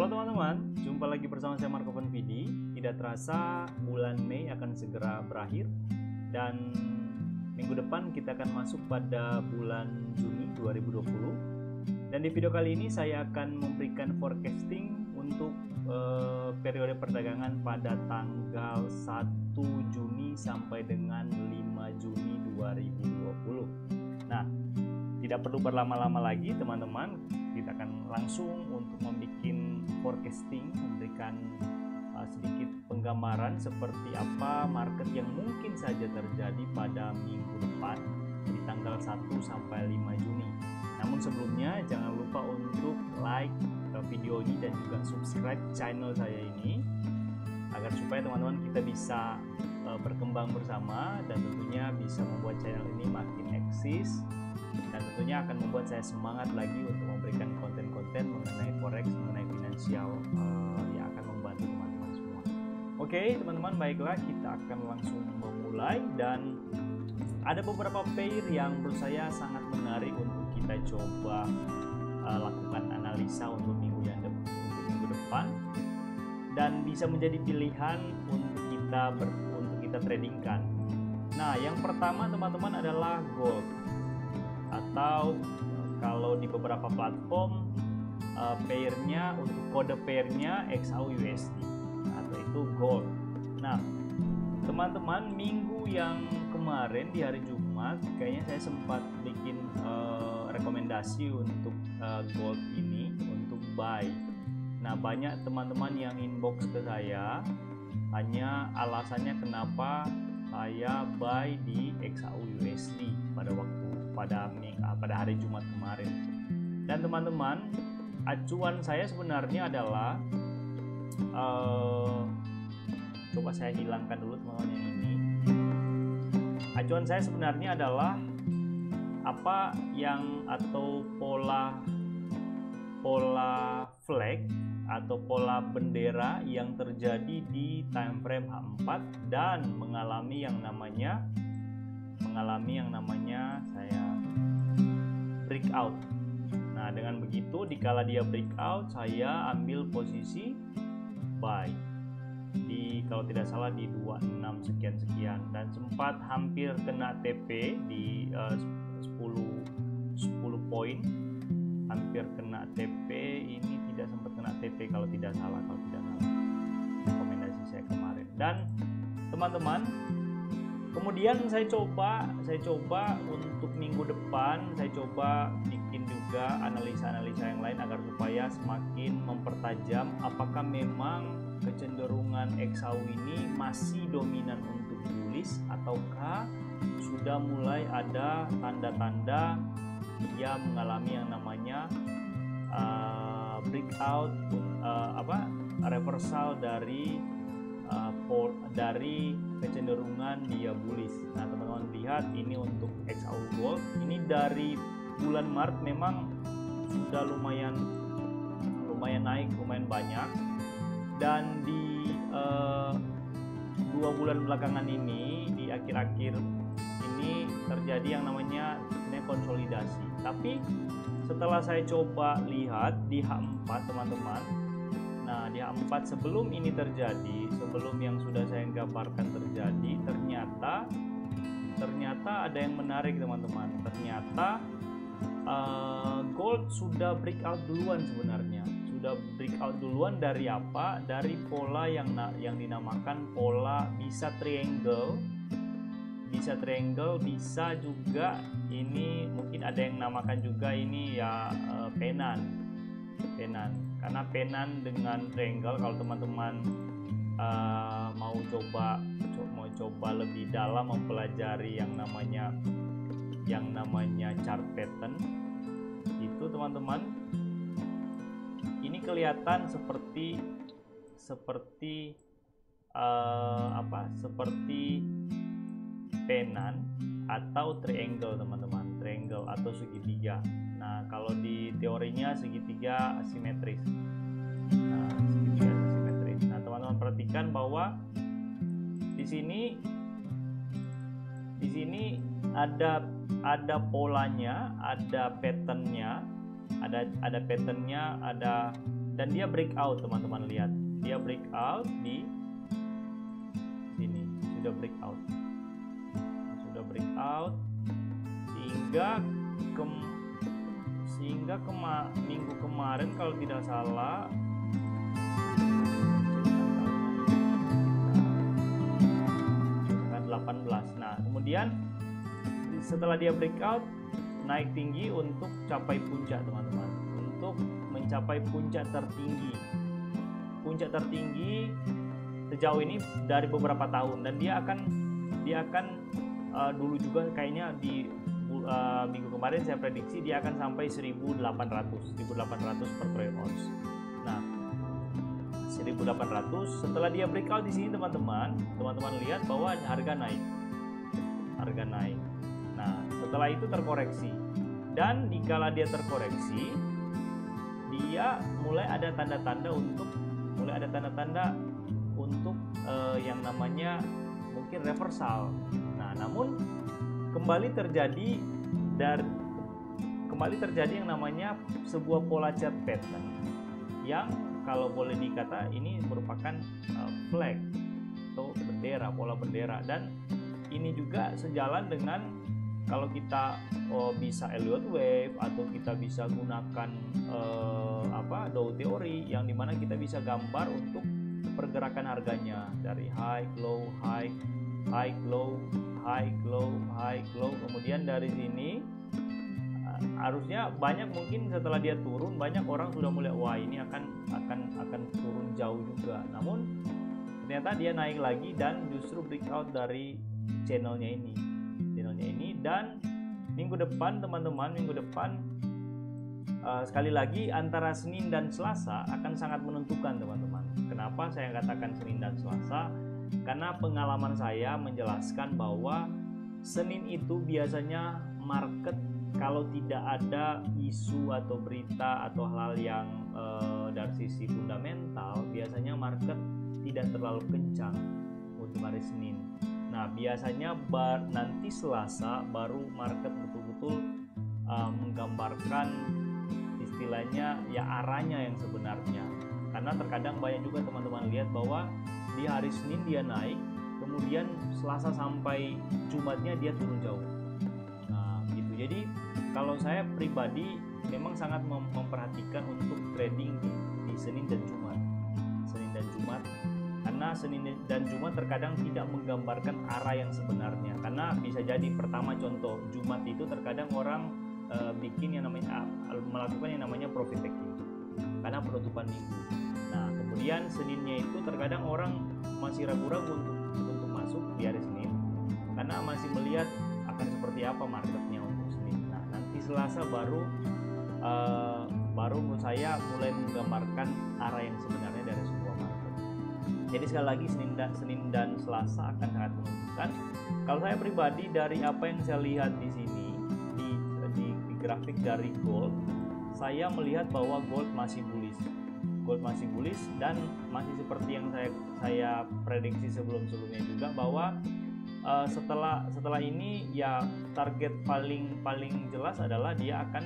Halo teman-teman, jumpa lagi bersama saya Marco Vidi. Tidak terasa bulan Mei akan segera berakhir dan minggu depan kita akan masuk pada bulan Juni 2020. Dan di video kali ini saya akan memberikan forecasting untuk periode perdagangan pada tanggal 1 Juni sampai dengan 5 Juni 2020. Nah, tidak perlu berlama-lama lagi teman-teman, kita akan langsung untuk membuat forecasting, memberikan sedikit penggambaran seperti apa market yang mungkin saja terjadi pada minggu depan di tanggal 1 sampai 5 Juni. Namun sebelumnya jangan lupa untuk like video ini dan juga subscribe channel saya ini agar supaya teman-teman kita bisa berkembang bersama dan tentunya bisa membuat channel ini makin eksis dan tentunya akan membuat saya semangat lagi untuk memberikan konten-konten mengenai forex, mengenai finansial yang akan membantu teman-teman semua. Oke teman-teman, baiklah kita akan langsung memulai dan ada beberapa pair yang menurut saya sangat menarik untuk kita coba lakukan analisa untuk minggu depan dan bisa menjadi pilihan untuk kita tradingkan. Nah, yang pertama teman-teman adalah gold, atau kalau di beberapa platform pairnya untuk kode pairnya XAUUSD atau itu gold. Nah teman-teman, minggu yang kemarin di hari Jumat kayaknya saya sempat bikin rekomendasi untuk gold ini untuk buy. Nah, banyak teman-teman yang inbox ke saya hanya alasannya kenapa saya buy di XAUUSD pada hari Jumat kemarin. Dan teman-teman, acuan saya sebenarnya adalah coba saya hilangkan dulu teman-teman yang ini. Acuan saya sebenarnya adalah apa yang atau pola flag atau pola bendera yang terjadi di time frame H4 dan mengalami yang namanya saya breakout. Nah, dengan begitu dikala dia breakout saya ambil posisi buy di, kalau tidak salah, di 26 sekian dan sempat hampir kena TP di 10 poin, hampir kena TP. Ini tidak sempat kena TP kalau tidak salah rekomendasi saya kemarin. Dan teman-teman, kemudian saya coba untuk minggu depan saya coba bikin juga analisa-analisa yang lain agar supaya semakin mempertajam apakah memang kecenderungan XAU ini masih dominan untuk bullish ataukah sudah mulai ada tanda-tanda dia mengalami yang namanya breakout reversal dari kecenderungan dia bullish. Nah, teman-teman lihat ini untuk XAU Gold ini dari bulan Maret memang sudah lumayan naik, lumayan banyak, dan di 2 bulan belakangan ini, di akhir-akhir ini terjadi yang namanya konsolidasi. Tapi setelah saya coba lihat di H4 teman-teman, nah di H4 sebelum ini terjadi, sebelum yang sudah saya gambarkan terjadi, ternyata ada yang menarik teman-teman. Ternyata gold sudah breakout duluan sebenarnya. Sudah breakout duluan dari apa? Dari pola yang dinamakan pola bisa triangle, bisa juga ini mungkin ada yang namakan juga ini ya penan. Karena penan dengan triangle, kalau teman-teman mau coba lebih dalam mempelajari yang namanya chart pattern itu teman-teman, ini kelihatan seperti penan atau triangle teman-teman, triangle atau segitiga. Nah, kalau di teorinya segitiga asimetris. Nah, teman-teman perhatikan bahwa di sini ada polanya, ada patternnya, dan dia breakout, teman-teman lihat. Dia breakout di sini, sudah breakout sehingga minggu kemarin kalau tidak salah, tanggal 18. Nah, kemudian setelah dia breakout naik tinggi untuk capai puncak, teman-teman, untuk mencapai puncak tertinggi sejauh ini dari beberapa tahun, dan dia akan dulu juga kayaknya di minggu kemarin saya prediksi dia akan sampai 1.800 per troy ounce. Nah, 1.800 setelah dia breakout di sini, teman-teman lihat bahwa harga naik. Nah, setelah itu terkoreksi, dan dikala dia terkoreksi, dia mulai ada tanda-tanda untuk yang namanya mungkin reversal. Nah, namun kembali terjadi yang namanya sebuah pola chart pattern yang kalau boleh dikata ini merupakan flag atau pola bendera, dan ini juga sejalan dengan kalau kita bisa Elliott wave atau kita bisa gunakan Dow theory, yang dimana kita bisa gambar untuk pergerakan harganya dari high low, kemudian dari sini harusnya banyak, mungkin setelah dia turun banyak orang sudah mulai wah ini akan turun jauh juga, namun ternyata dia naik lagi dan justru breakout dari channelnya ini, dan minggu depan, teman-teman, sekali lagi antara Senin dan Selasa akan sangat menentukan, teman-teman. Kenapa saya katakan Senin dan Selasa? Karena pengalaman saya menjelaskan bahwa Senin itu biasanya market kalau tidak ada isu atau berita atau hal-hal yang dari sisi fundamental, biasanya market tidak terlalu kencang untuk hari Senin. Nah, biasanya nanti Selasa baru market betul-betul menggambarkan istilahnya ya arahnya yang sebenarnya. Karena terkadang banyak juga teman-teman lihat bahwa di hari Senin dia naik, kemudian Selasa sampai Jumatnya dia turun jauh. Nah, gitu. Jadi kalau saya pribadi memang sangat memperhatikan untuk trading di Senin dan Jumat. Karena Senin dan Jumat terkadang tidak menggambarkan arah yang sebenarnya. Karena bisa jadi, pertama contoh, Jumat itu terkadang orang melakukan yang namanya profit taking karena penutupan minggu. Nah, kemudian Seninnya itu terkadang orang masih ragu-ragu untuk masuk di hari Senin karena masih melihat akan seperti apa marketnya untuk Senin. Nah, nanti Selasa baru menurut saya mulai menggambarkan arah yang sebenarnya dari sebuah market. Jadi sekali lagi Senin dan Selasa akan sangat menentukan. Kalau saya pribadi dari apa yang saya lihat di sini di grafik dari gold, saya melihat bahwa gold masih bullish dan masih seperti yang saya prediksi sebelumnya juga bahwa setelah ini ya target paling jelas adalah dia akan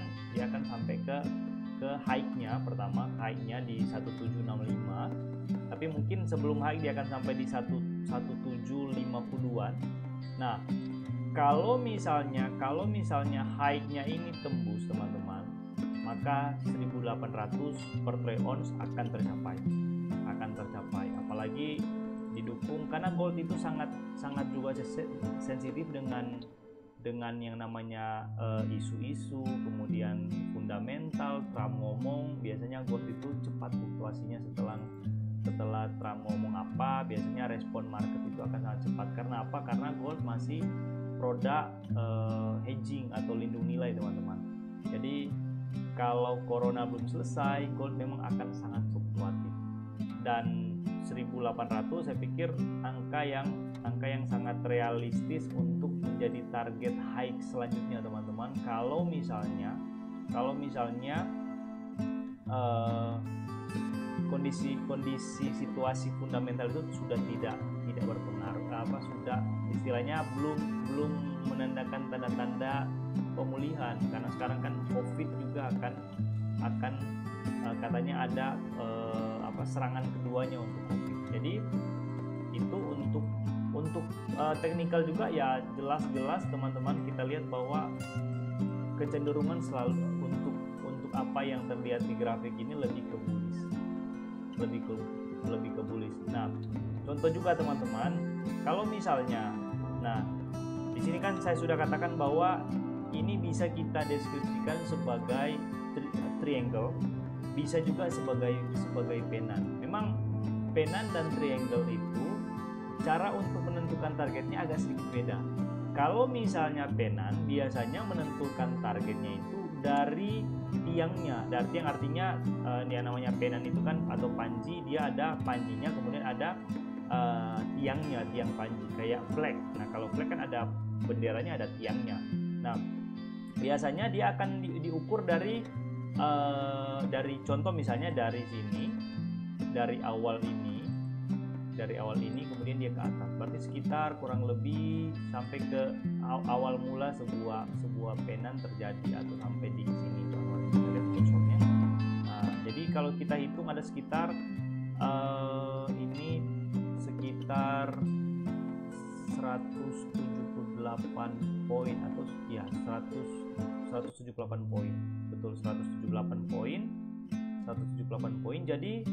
sampai ke high-nya. Pertama high-nya di 1765, tapi mungkin sebelum high dia akan sampai di 1750-an. Nah, kalau misalnya high-nya ini tembus, teman-teman, maka 1800 per troy ounce akan tercapai. Apalagi didukung karena gold itu sangat juga sensitif dengan yang namanya isu-isu, kemudian fundamental. Trump ngomong, biasanya gold itu cepat fluktuasinya setelah Trump ngomong apa, biasanya respon market itu akan sangat cepat. Karena apa? Karena gold masih produk hedging atau lindung nilai, teman-teman. Jadi kalau corona belum selesai, gold memang akan sangat fluktuatif. Dan 1800 saya pikir angka yang sangat realistis untuk menjadi target high selanjutnya, teman-teman. Kalau misalnya kondisi situasi fundamental itu sudah tidak berpengaruh, sudah istilahnya belum menandakan tanda-tanda pemulihan, karena sekarang kan COVID juga akan katanya ada serangan keduanya untuk COVID. Jadi itu untuk teknikal juga ya, jelas teman-teman kita lihat bahwa kecenderungan selalu untuk apa yang terlihat di grafik ini lebih ke bullish, lebih ke bullish. Nah, contoh juga teman-teman, kalau misalnya, nah di sini kan saya sudah katakan bahwa ini bisa kita deskripsikan sebagai triangle, bisa juga sebagai pennant. Memang pennant dan triangle itu cara untuk menentukan targetnya agak sedikit beda. Kalau misalnya pennant biasanya menentukan targetnya itu dari tiangnya. Dari tiang artinya yang namanya pennant itu kan atau panji, dia ada panjinya, kemudian ada tiangnya, tiang panji kayak flag. Nah, kalau flag kan ada benderanya, ada tiangnya. Nah, biasanya dia akan diukur dari contoh misalnya dari sini, dari awal ini kemudian dia ke atas, berarti sekitar kurang lebih sampai ke awal mula sebuah pennant terjadi, atau sampai di sini contohnya kita lihat kursornya. Nah, jadi kalau kita hitung ada sekitar ini sekitar 178 poin atau ya 178 poin, betul 178 poin. Jadi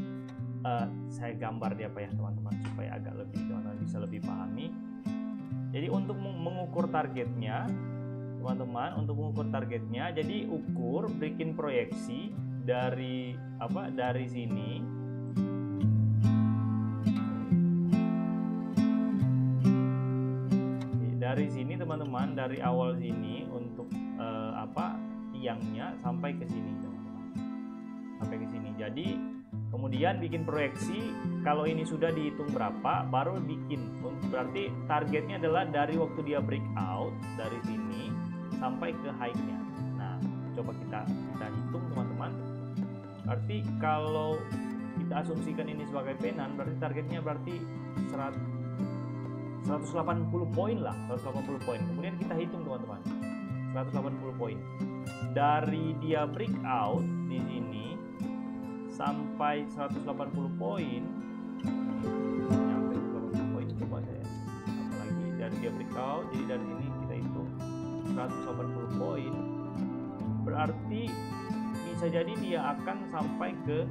saya gambar di apa ya teman-teman, supaya agak lebih teman-teman bisa lebih pahami. Jadi untuk mengukur targetnya teman-teman, jadi bikin proyeksi dari sini. Dari sini teman-teman, dari awal sini untuk tiangnya sampai ke sini teman-teman, sampai ke sini. Jadi kemudian bikin proyeksi, kalau ini sudah dihitung berapa baru bikin, berarti targetnya adalah dari waktu dia breakout dari sini sampai ke high-nya. Nah, coba kita hitung teman-teman. Berarti kalau kita asumsikan ini sebagai pennant, berarti targetnya berarti 180 poin lah, 180 poin. Kemudian kita hitung teman-teman, 180 poin. Dari dia breakout di sini sampai 180 poin, nyampe 180 poin, coba saya apalagi dari dia breakout, jadi dari sini kita hitung 180 poin, berarti bisa jadi dia akan sampai ke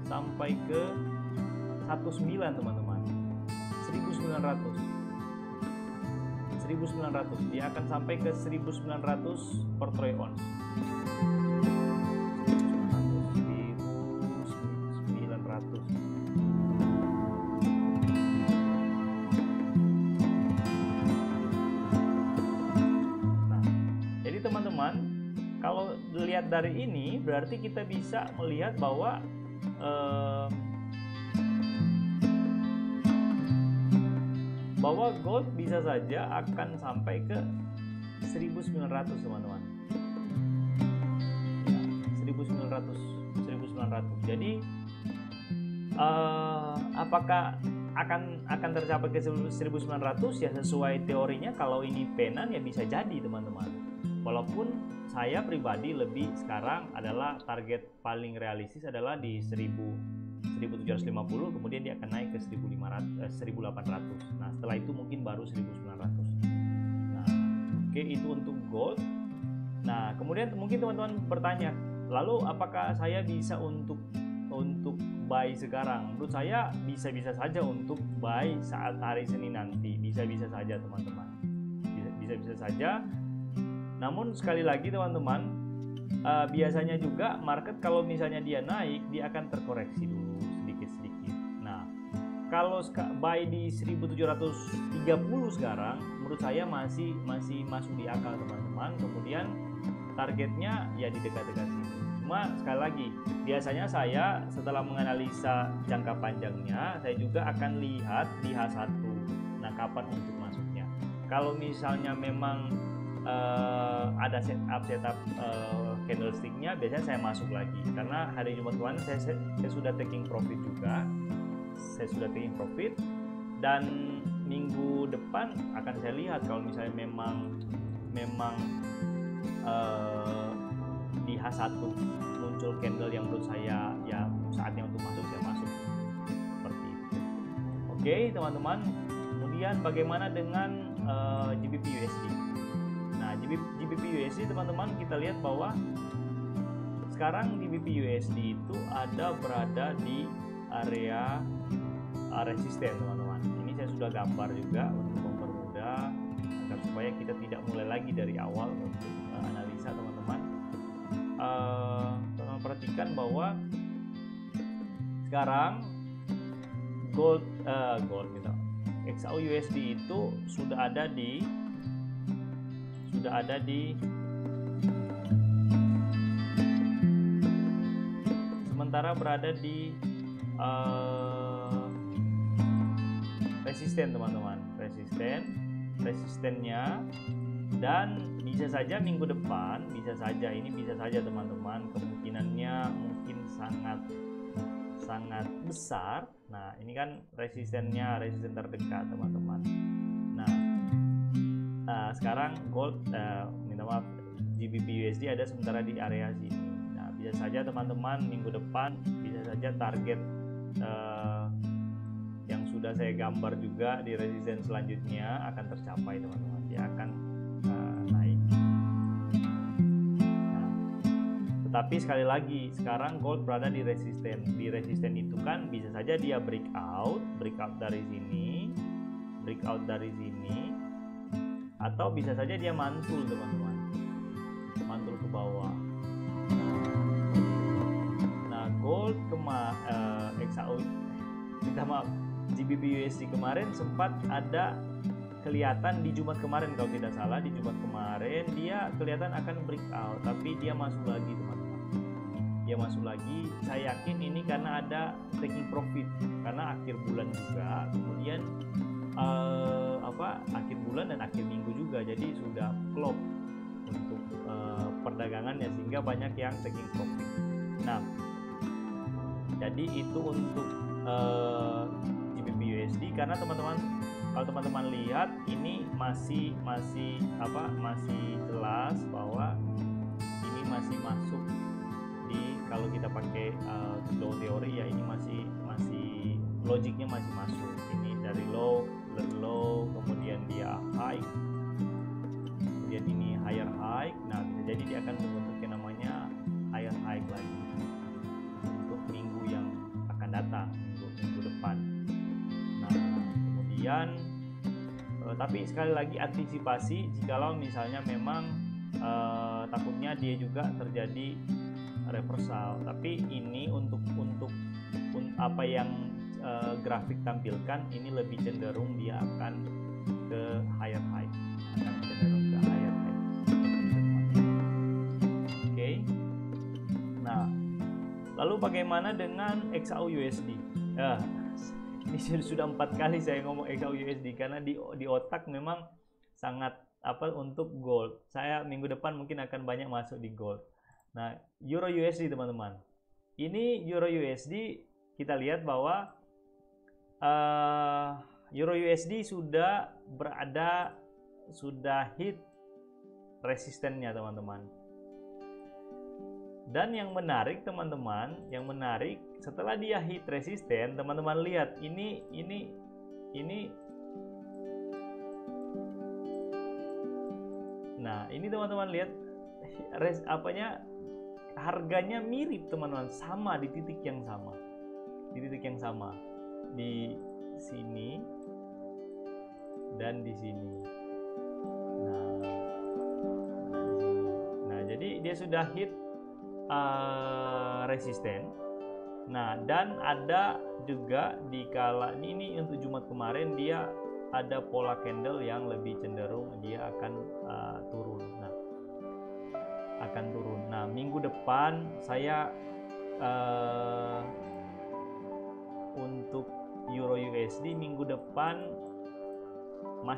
19 teman-teman, 1900 dia akan sampai ke 1900 per troy ounce. 1900. Nah, jadi teman-teman, kalau dilihat dari ini berarti kita bisa melihat bahwa gold bisa saja akan sampai ke 1900 teman-teman ya, 1900. Jadi apakah akan tercapai ke 1900 ya sesuai teorinya. Kalau ini pennant ya bisa jadi teman-teman, walaupun saya pribadi lebih sekarang adalah target paling realistis adalah di 1750, kemudian dia akan naik ke 1800. Nah, setelah itu mungkin baru 1900. Nah, oke, itu untuk gold. Nah, kemudian mungkin teman-teman bertanya, lalu apakah saya bisa untuk buy sekarang? Menurut saya bisa saja untuk buy saat hari Senin nanti, bisa saja teman-teman, bisa saja. Namun sekali lagi teman-teman, biasanya juga market kalau misalnya dia naik, dia akan terkoreksi dulu sedikit-sedikit. Nah, kalau buy di 1730 sekarang, menurut saya masih masuk di akal teman-teman. Kemudian targetnya ya di dekat-dekat sini. Cuma sekali lagi, biasanya saya setelah menganalisa jangka panjangnya, saya juga akan lihat di H1. Nah, kapan untuk masuknya? Kalau misalnya memang ada setup candlesticknya, biasanya saya masuk lagi, karena hari Jumat kemarin saya sudah taking profit juga, dan minggu depan akan saya lihat kalau misalnya memang di H1 muncul candle yang menurut saya ya saatnya untuk masuk, saya masuk seperti itu. Oke teman-teman, kemudian bagaimana dengan GBP USD? Nah GBP USD teman-teman, kita lihat bahwa sekarang GBP USD itu berada di area resisten teman-teman. Ini saya sudah gambar juga untuk mempermudah agar supaya kita tidak mulai lagi dari awal untuk analisa teman-teman. Teman-teman perhatikan bahwa sekarang gold gitu, XAU USD itu sudah ada di sementara berada di resisten teman-teman, resistennya, dan bisa saja minggu depan, bisa saja teman-teman, kemungkinannya mungkin sangat besar. Nah ini kan resisten terdekat teman-teman. Nah sekarang gold minta maaf, GBP USD ada sementara di area sini. Nah bisa saja teman-teman minggu depan, bisa saja target yang sudah saya gambar juga di resisten selanjutnya akan tercapai teman-teman. Dia akan naik. Nah, tetapi sekali lagi sekarang gold berada di resisten. Di resisten itu kan bisa saja dia breakout dari sini, atau bisa saja dia mantul teman-teman, mantul ke bawah. Nah gold XAU, minta maaf, GBP USD kemarin sempat ada kelihatan di Jumat kemarin, kalau tidak salah di Jumat kemarin dia kelihatan akan breakout, tapi dia masuk lagi teman-teman. Dia masuk lagi, saya yakin ini karena ada taking profit karena akhir bulan juga, kemudian akhir bulan dan akhir minggu juga, jadi sudah klop untuk perdagangannya sehingga banyak yang taking profit. Nah jadi itu untuk GBP USD, karena kalau teman-teman lihat ini masih jelas bahwa ini masih masuk di, kalau kita pakai low teori ya, ini masih logiknya masih masuk. Ini dari low, kemudian dia high, kemudian ini higher high. Nah bisa jadi dia akan membentuk yang namanya higher high lagi untuk minggu yang akan datang, minggu depan. Nah kemudian tapi sekali lagi antisipasi jikalau misalnya memang takutnya dia juga terjadi reversal, tapi ini untuk apa yang grafik tampilkan ini lebih cenderung dia akan ke higher high, Oke. Nah lalu bagaimana dengan XAU USD? Ini sudah 4 kali saya ngomong XAU USD karena di otak memang sangat untuk gold. Saya minggu depan mungkin akan banyak masuk di gold. Nah Euro USD teman-teman, ini Euro USD kita lihat bahwa Euro USD sudah hit resistennya teman-teman. Dan yang menarik teman-teman, setelah dia hit resisten, teman-teman lihat ini nah ini teman-teman lihat harganya mirip teman-teman, sama di titik yang sama, di sini dan di sini. Nah jadi dia sudah hit resisten. Nah dan ada juga di kala ini untuk Jumat kemarin dia ada pola candle yang lebih cenderung dia akan turun. Nah minggu depan saya untuk Euro USD minggu depan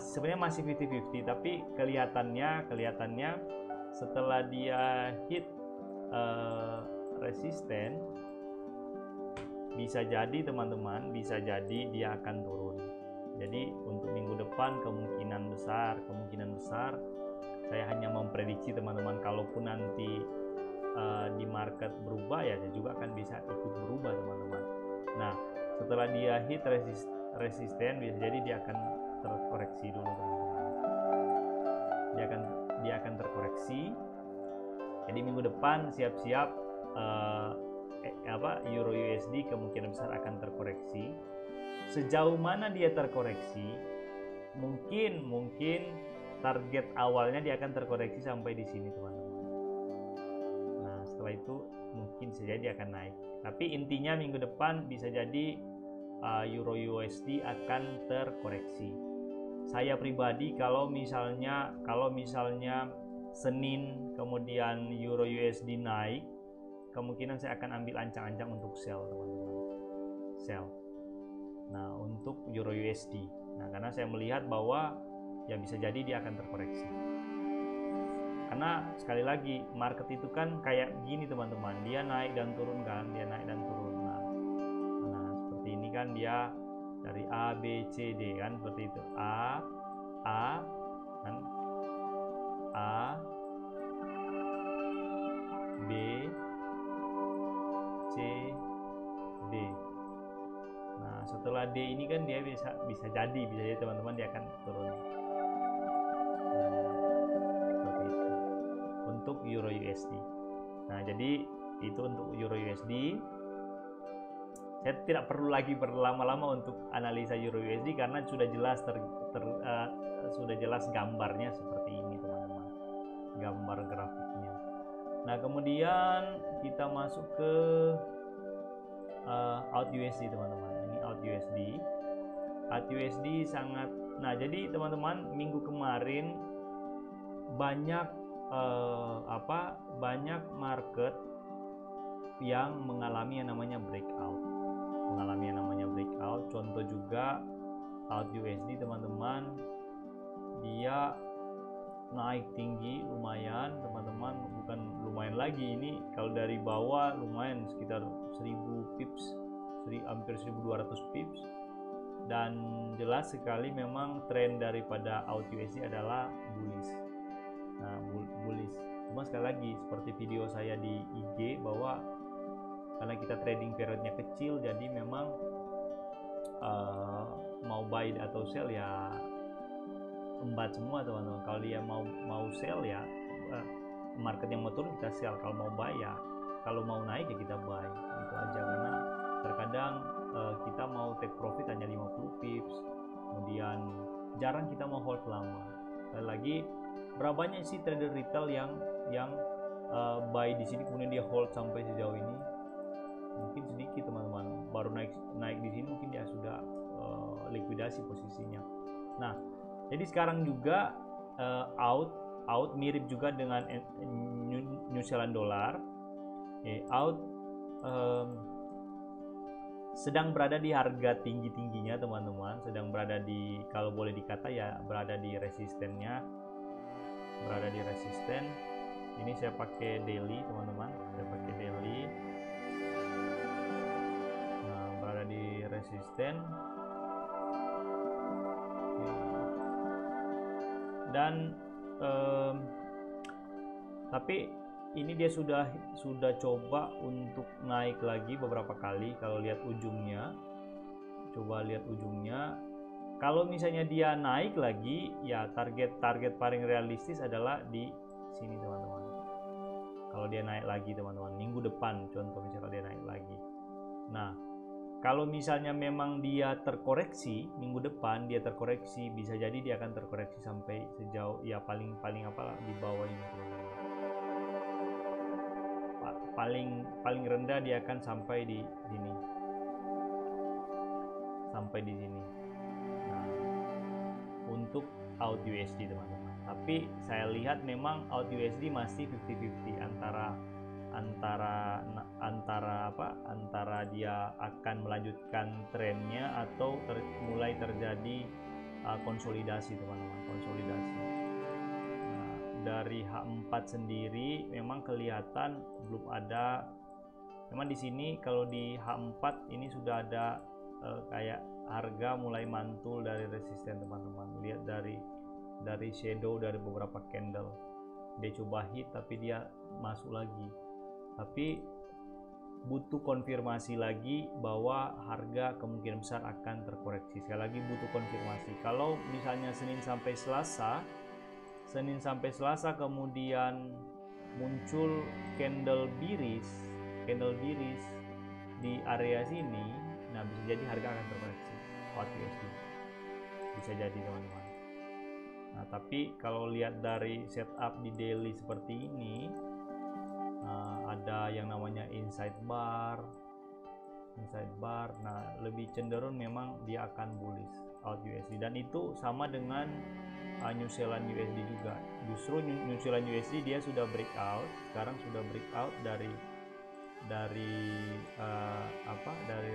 sebenarnya masih 50-50, tapi kelihatannya setelah dia hit resisten bisa jadi teman-teman, dia akan turun. Jadi untuk minggu depan kemungkinan besar saya hanya memprediksi teman-teman, kalaupun nanti di market berubah, ya saya juga akan bisa ikut berubah teman-teman. Nah, setelah dia hit resisten, bisa jadi dia akan terkoreksi dulu teman-teman. Dia akan terkoreksi. Jadi minggu depan siap-siap Euro USD kemungkinan besar akan terkoreksi. Sejauh mana dia terkoreksi? Mungkin target awalnya dia akan terkoreksi sampai di sini teman-teman. Nah, setelah itu mungkin saja dia akan naik. Tapi intinya minggu depan bisa jadi Euro USD akan terkoreksi. Saya pribadi kalau misalnya Senin kemudian Euro USD naik, kemungkinan saya akan ambil ancang-ancang untuk sell teman-teman. Sell. Nah, untuk Euro USD. Nah, karena saya melihat bahwa ya bisa jadi dia akan terkoreksi. Karena sekali lagi market itu kan kayak gini teman-teman, dia naik dan turun kan, dia naik dan turun. Nah seperti ini kan dia dari A B C D kan, seperti itu. A kan, A B C D. Nah setelah D ini kan dia bisa jadi teman-teman dia akan turun. Seperti itu untuk Euro USD. Nah jadi itu untuk Euro USD. Saya tidak perlu lagi berlama-lama untuk analisa Euro USD karena sudah jelas sudah jelas gambarnya seperti ini teman-teman, gambar grafiknya. Nah kemudian kita masuk ke Out USD teman-teman. Ini Out USD. Out USD sangat. Nah jadi teman-teman minggu kemarin banyak banyak market yang mengalami yang namanya breakout. Contoh juga Out USD teman-teman, dia naik tinggi lumayan teman-teman, bukan lumayan lagi, ini kalau dari bawah lumayan sekitar 1000 pips, hampir 1200 pips, dan jelas sekali memang tren daripada Out USD adalah bullish. Nah bullish, cuma sekali lagi seperti video saya di IG bahwa karena kita trading periodnya kecil, jadi memang mau buy atau sell ya embat semua teman-teman. Kalau dia mau sell ya market yang mau turun kita sell, kalau mau buy ya, kalau mau naik ya kita buy, gitu aja. Karena terkadang kita mau take profit hanya 50 pips, kemudian jarang kita mau hold lama. Sekali lagi, berapa banyak sih trader retail yang buy di sini kemudian dia hold sampai sejauh ini? Mungkin sedikit teman-teman. Baru naik di sini mungkin dia sudah likuidasi posisinya. Nah jadi sekarang juga out mirip juga dengan New Zealand dollar. Out sedang berada di harga tingginya teman-teman, sedang berada di, kalau boleh dikata ya, berada di resistennya, ini saya pakai daily teman-teman, nah berada di resisten. Dan tapi ini dia sudah coba untuk naik lagi beberapa kali. Kalau lihat ujungnya, coba lihat ujungnya, kalau misalnya dia naik lagi ya target paling realistis adalah di sini teman-teman. Kalau dia naik lagi teman-teman, minggu depan contoh misalnya dia naik lagi. Nah kalau misalnya memang dia terkoreksi minggu depan, dia terkoreksi, bisa jadi dia akan terkoreksi sampai sejauh ya paling apa di bawah ini teman-teman. Paling rendah dia akan sampai di sini. Nah, untuk Out USD teman-teman. Tapi saya lihat memang Out USD masih 50-50 antara dia akan melanjutkan trennya atau mulai terjadi konsolidasi teman-teman, Nah, dari H4 sendiri memang kelihatan belum ada. Memang di sini kalau di H4 ini sudah ada kayak harga mulai mantul dari resisten teman-teman. Lihat dari shadow dari beberapa candle, dia coba hit tapi dia masuk lagi. tapi butuh konfirmasi lagi bahwa harga kemungkinan besar akan terkoreksi. Sekali lagi butuh konfirmasi. Kalau misalnya Senin sampai Selasa kemudian muncul candle biris di area sini, nah bisa jadi harga akan terkoreksi USD, bisa jadi teman-teman. Nah tapi kalau lihat dari setup di daily seperti ini, ada yang namanya inside bar. Nah lebih cenderung memang dia akan bullish out USD, dan itu sama dengan New Zealand USD juga. Justru New Zealand USD dia sudah breakout, sekarang sudah breakout dari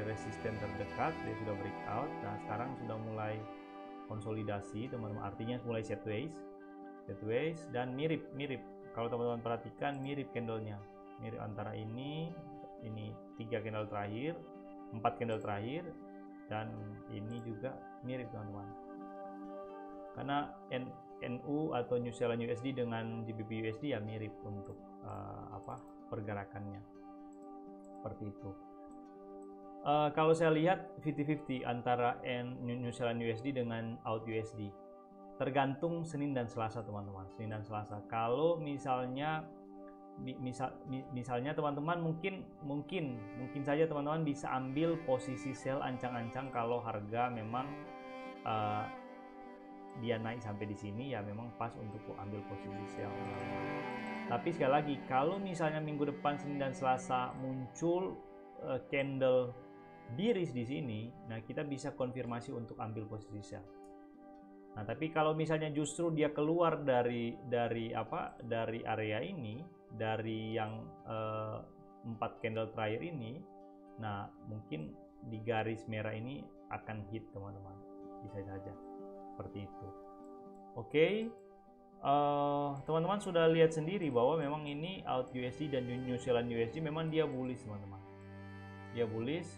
resisten terdekat, dia sudah breakout. Nah sekarang sudah mulai konsolidasi teman-teman, artinya mulai sideways dan mirip kalau teman-teman perhatikan mirip candlenya, mirip antara ini 3 candle terakhir, 4 candle terakhir, dan ini juga mirip teman-teman, karena NU atau New Zealand USD dengan GBP USD ya mirip untuk pergerakannya seperti itu. Kalau saya lihat 50-50 antara New Zealand USD dengan AUD USD, tergantung Senin dan Selasa teman-teman, Senin dan Selasa. Kalau misalnya teman-teman mungkin saja teman-teman bisa ambil posisi sell ancang-ancang kalau harga memang dia naik sampai di sini, ya memang pas untuk ambil posisi sell. Tapi sekali lagi, kalau misalnya minggu depan Senin dan Selasa muncul candle biris di sini, nah kita bisa konfirmasi untuk ambil posisi sell. Nah tapi kalau misalnya justru dia keluar dari area ini, dari yang 4 candle terakhir ini, nah mungkin di garis merah ini akan hit teman-teman, bisa saja seperti itu. Oke, teman-teman sudah lihat sendiri bahwa memang ini AUD USD dan New Zealand USD memang dia bullish teman-teman, dia bullish.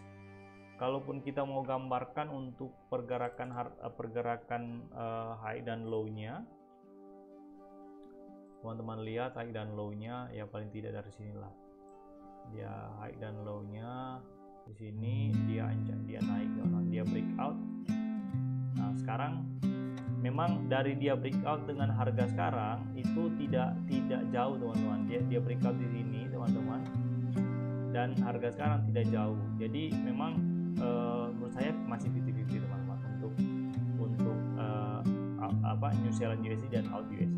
Kalaupun kita mau gambarkan untuk pergerakan high dan low-nya, teman-teman lihat high dan low-nya ya paling tidak dari sinilah. Dia high dan low-nya di sini, dia naik, dia breakout. Nah, sekarang memang dari dia breakout dengan harga sekarang itu tidak jauh teman-teman. Dia breakout di sini teman-teman, dan harga sekarang tidak jauh. Jadi memang menurut saya masih 50-50 teman-teman untuk New Zealand USD dan AUD USD.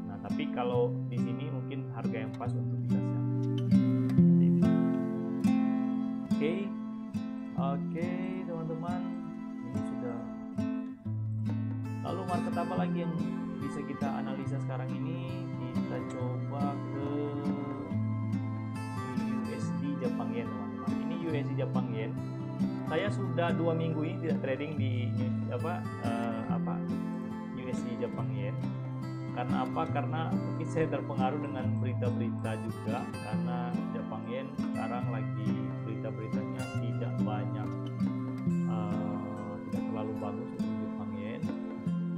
Nah tapi kalau di sini mungkin harga yang pas untuk kita sell. Oke teman-teman, ini sudah. Lalu market apa lagi yang bisa kita analisa sekarang ini? Kita coba ke USD Jepang Yen teman-teman. Ini USD Jepang Yen. Saya sudah 2 minggu ini tidak trading di USD Jepang Yen. Karena apa? Karena mungkin saya terpengaruh dengan berita-berita juga, karena Jepang Yen sekarang lagi berita-beritanya tidak banyak, tidak terlalu bagus untuk Jepang Yen.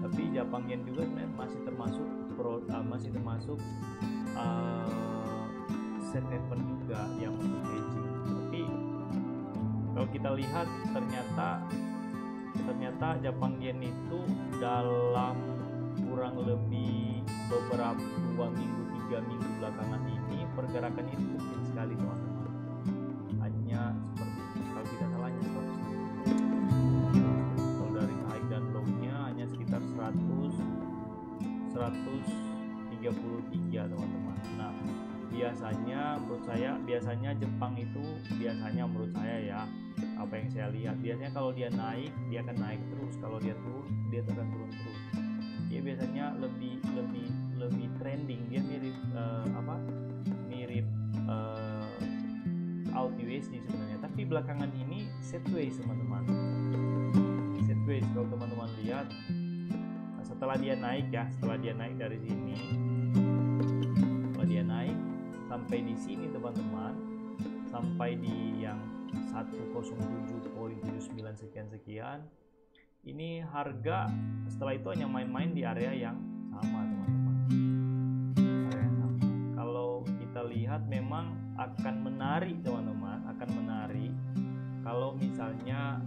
Tapi Jepang Yen juga sebenarnya masih termasuk safe haven juga yang untuk hedging. Tapi kalau kita lihat ternyata Jepang Yen itu dalam kurang lebih beberapa 2 minggu 3 minggu belakangan ini pergerakannya itu kecil sekali teman-teman, hanya seperti itu. Kalau tidak salahnya 100, kalau dari high dan low nya hanya sekitar 133 teman-teman. Nah biasanya Jepang itu menurut saya ya, apa yang saya lihat, biasanya kalau dia naik dia akan naik terus, kalau dia turun dia akan turun terus. Dia biasanya lebih trending, dia mirip AUD USD sebenarnya, tapi belakangan ini sideways teman-teman. Sideways kalau teman-teman lihat, setelah dia naik dari sini, setelah dia naik sampai di sini teman-teman, sampai di yang 107.79 sekian, ini harga setelah itu hanya main-main di area yang sama teman-teman, area yang sama. Kalau kita lihat memang akan menarik teman-teman, akan menarik kalau misalnya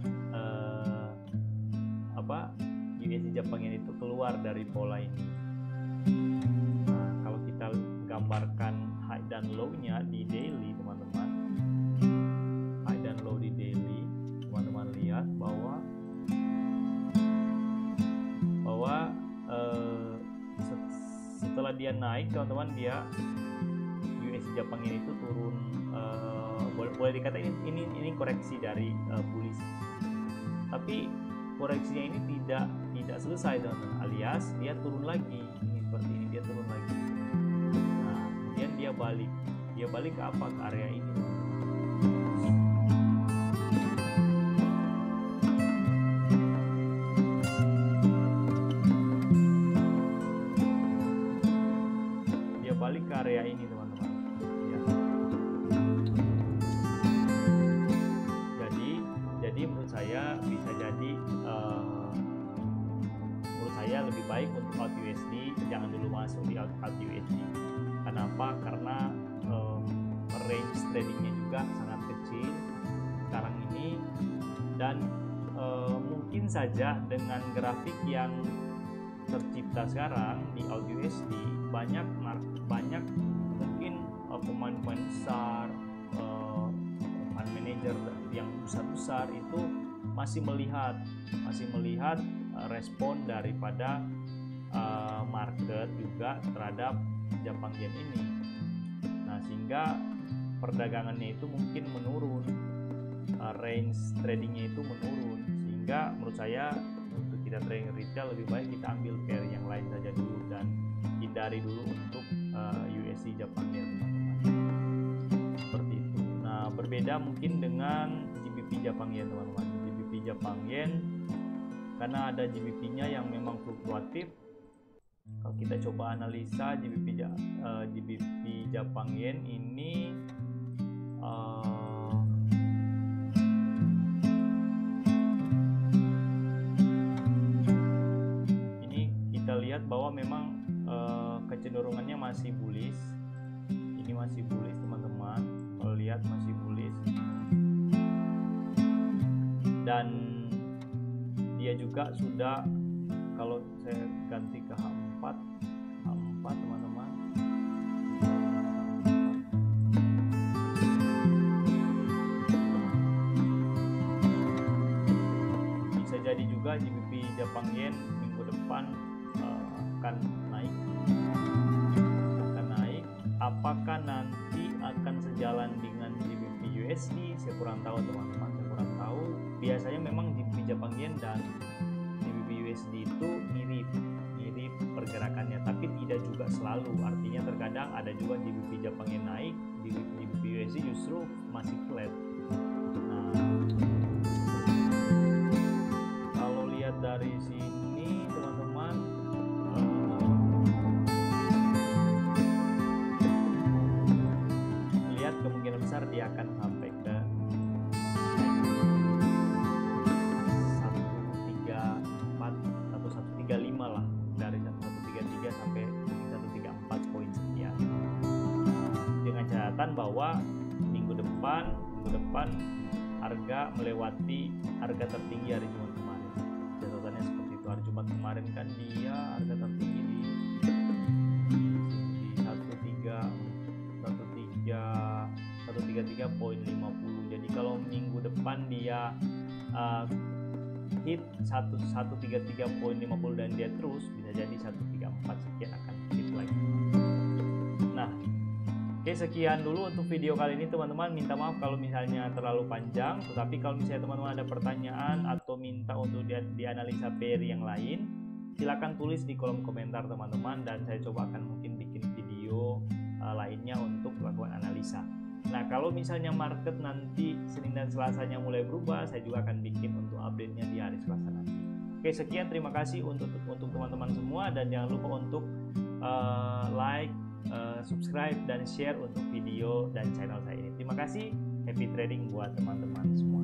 USD Jepang Yen itu keluar dari pola ini. Nah, kalau kita gambarkan high dan low-nya di daily teman-teman, high dan low di daily, teman-teman lihat bahwa setelah dia naik teman-teman, dia USD Jepang Yen itu turun, boleh dikatakan ini koreksi dari bullish, tapi koreksinya ini tidak selesai teman-teman, alias dia turun lagi, ini seperti ini, dia turun lagi. Nah, kemudian dia balik ke apa, ke area ini teman-teman. Dia balik ke area ini teman-teman ya. Jadi menurut saya bisa jadi lebih baik untuk out USD jangan dulu masuk di out USD. Kenapa? Karena range tradingnya juga sangat kecil sekarang ini, dan mungkin saja dengan grafik yang tercipta sekarang di out USD banyak mungkin pemain-pemain besar, fund manager yang besar itu masih melihat respon daripada market juga terhadap Jepang Yen ini. Nah, sehingga perdagangannya itu mungkin menurun, range tradingnya itu menurun, sehingga menurut saya untuk kita trading retail lebih baik kita ambil pair yang lain saja dulu dan hindari dulu untuk USD Jepang Yen teman-teman. Seperti itu. Nah, berbeda mungkin dengan GBP Jepang Yen teman-teman. GBP Jepang Yen karena ada GBP-nya yang memang fluktuatif. Kalau kita coba analisa GBP Jepang Yen ini kita lihat bahwa memang kecenderungannya masih bullish. Ini masih bullish teman-teman, kalau lihat masih bullish, dan dia juga sudah, kalau saya ganti ke H4 teman-teman, bisa jadi juga GBP Jepang Yen minggu depan akan naik. Apakah nanti akan sejalan dengan GBP USD? Saya kurang tahu teman-teman, biasanya memang GBP Jepang Yen dan GBP USD itu mirip pergerakannya, tapi tidak juga selalu. Artinya terkadang ada juga GBP Jepang Yen naik, GBP USD justru masih flat. Nah, kalau lihat dari sini teman-teman, lihat kemungkinan besar dia akan sampai ke 135 lah, dari 133 sampai 134 poin sekian, dengan catatan bahwa minggu depan harga melewati harga tertinggi hari Jumat kemarin. Catatannya seperti itu. Hari Jumat kemarin kan dia harga tertinggi di 133.50. Jadi kalau minggu depan dia hit 133.50 dan dia terus, bisa jadi 134 sekian akan hit lagi. Nah, oke, sekian dulu untuk video kali ini teman-teman. Minta maaf kalau misalnya terlalu panjang, tetapi kalau misalnya teman-teman ada pertanyaan atau minta untuk dianalisa pair yang lain, silakan tulis di kolom komentar teman-teman, dan saya coba akan mungkin bikin video lainnya untuk melakukan analisa. Nah, kalau misalnya market nanti Senin dan Selasanya mulai berubah, saya juga akan bikin untuk update-nya di hari Selasa nanti. Oke, sekian, terima kasih untuk teman-teman semua, dan jangan lupa untuk like, subscribe, dan share untuk video dan channel saya ini. Terima kasih, happy trading buat teman-teman semua.